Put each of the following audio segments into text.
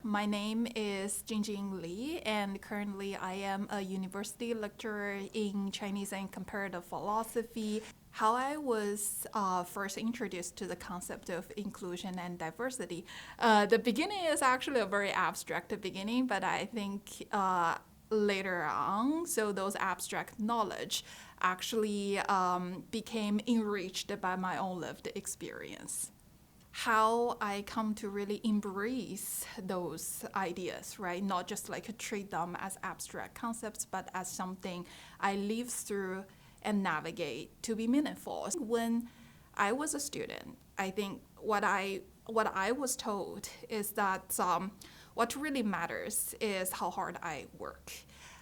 My name is Jingjing Li, and currently I am a university lecturer in Chinese and comparative philosophy. How I was first introduced to the concept of inclusion and diversity. The beginning is actually a very abstract beginning, but I think later on, so those abstract knowledge actually became enriched by my own lived experience. How I come to really embrace those ideas, right? Not just like treat them as abstract concepts, but as something I live through and navigate to be meaningful. When I was a student, I think what I was told is that what really matters is how hard I work.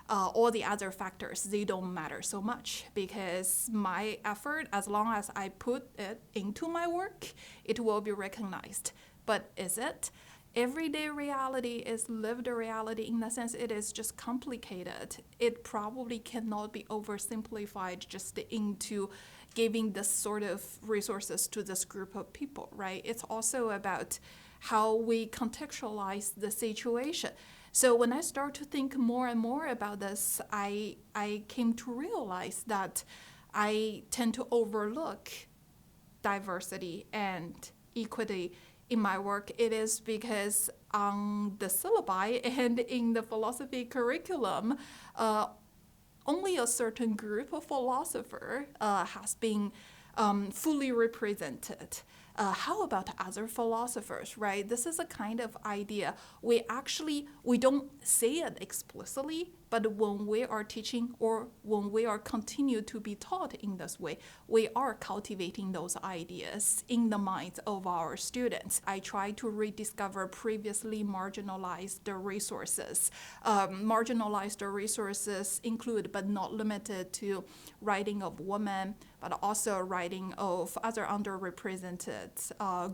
All the other factors, they don't matter so much because my effort, as long as I put it into my work, it will be recognized. But is it? Everyday reality is lived reality in the sense it is just complicated. It probably cannot be oversimplified just into giving this sort of resources to this group of people, right? It's also about how we contextualize the situation. So when I start to think more and more about this, I came to realize that I tend to overlook diversity and equity in my work. It is because on the syllabi and in the philosophy curriculum, only a certain group of philosophers has been fully represented. How about other philosophers, right? This is a kind of idea. We don't say it explicitly, but when we are teaching or when we are continue to be taught in this way, we are cultivating those ideas in the minds of our students. I try to rediscover previously marginalized resources. Marginalized resources include, but not limited to, writing of women, but also writing of other underrepresented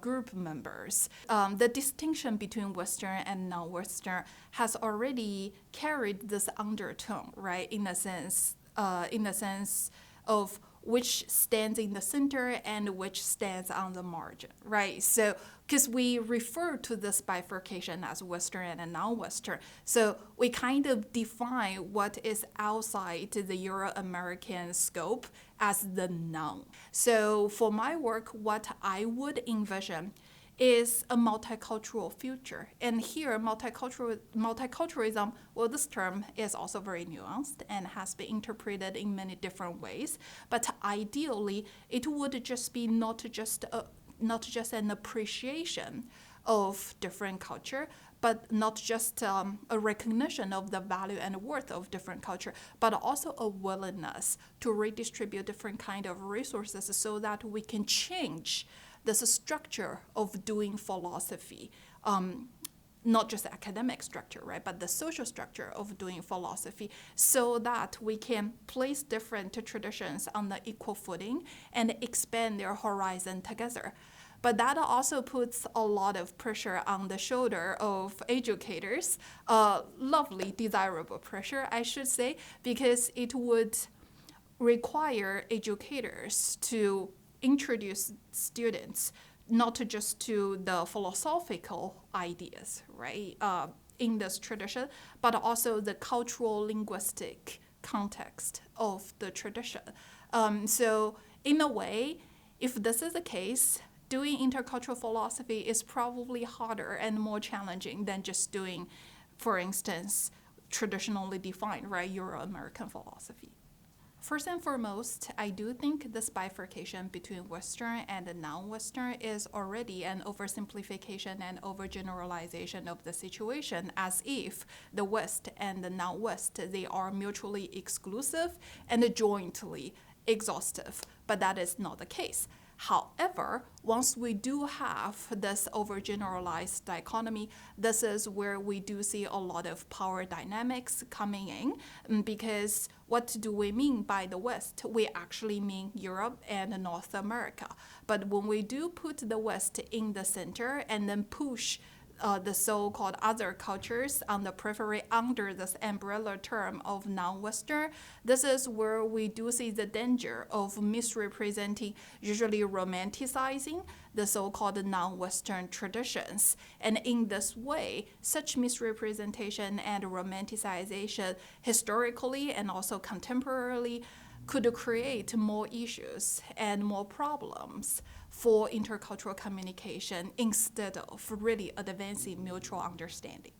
group members. The distinction between Western and non-Western has already carried this undertone, right? In the sense of which stands in the center and which stands on the margin, right? So, because we refer to this bifurcation as Western and non-Western, so we kind of define what is outside the Euro-American scope as the non. So for my work, what I would envision is a multicultural future. And here, multiculturalism, well, this term is also very nuanced and has been interpreted in many different ways. But ideally, it would just be not just an appreciation of different culture, but not just a recognition of the value and worth of different culture, but also a willingness to redistribute different kind of resources so that we can change this structure of doing philosophy, not just the academic structure, right, but the social structure of doing philosophy, so that we can place different traditions on the equal footing and expand their horizon together. But that also puts a lot of pressure on the shoulder of educators, lovely, desirable pressure, I should say, because it would require educators to introduce students not just to the philosophical ideas, right, in this tradition, but also the cultural linguistic context of the tradition. So in a way, if this is the case, doing intercultural philosophy is probably harder and more challenging than just doing, for instance, traditionally defined, right, Euro-American philosophy. First and foremost, I do think this bifurcation between Western and non-Western is already an oversimplification and overgeneralization of the situation, as if the West and the non-West, they are mutually exclusive and jointly exhaustive. But that is not the case. However, once we do have this overgeneralized dichotomy, this is where we do see a lot of power dynamics coming in, because what do we mean by the West? We actually mean Europe and North America. But when we do put the West in the center and then push the so-called other cultures on the periphery under this umbrella term of non-Western. This is where we do see the danger of misrepresenting, usually romanticizing, the so-called non-Western traditions. And in this way, such misrepresentation and romanticization historically and also contemporarily could create more issues and more problems for intercultural communication instead of really advancing mutual understanding.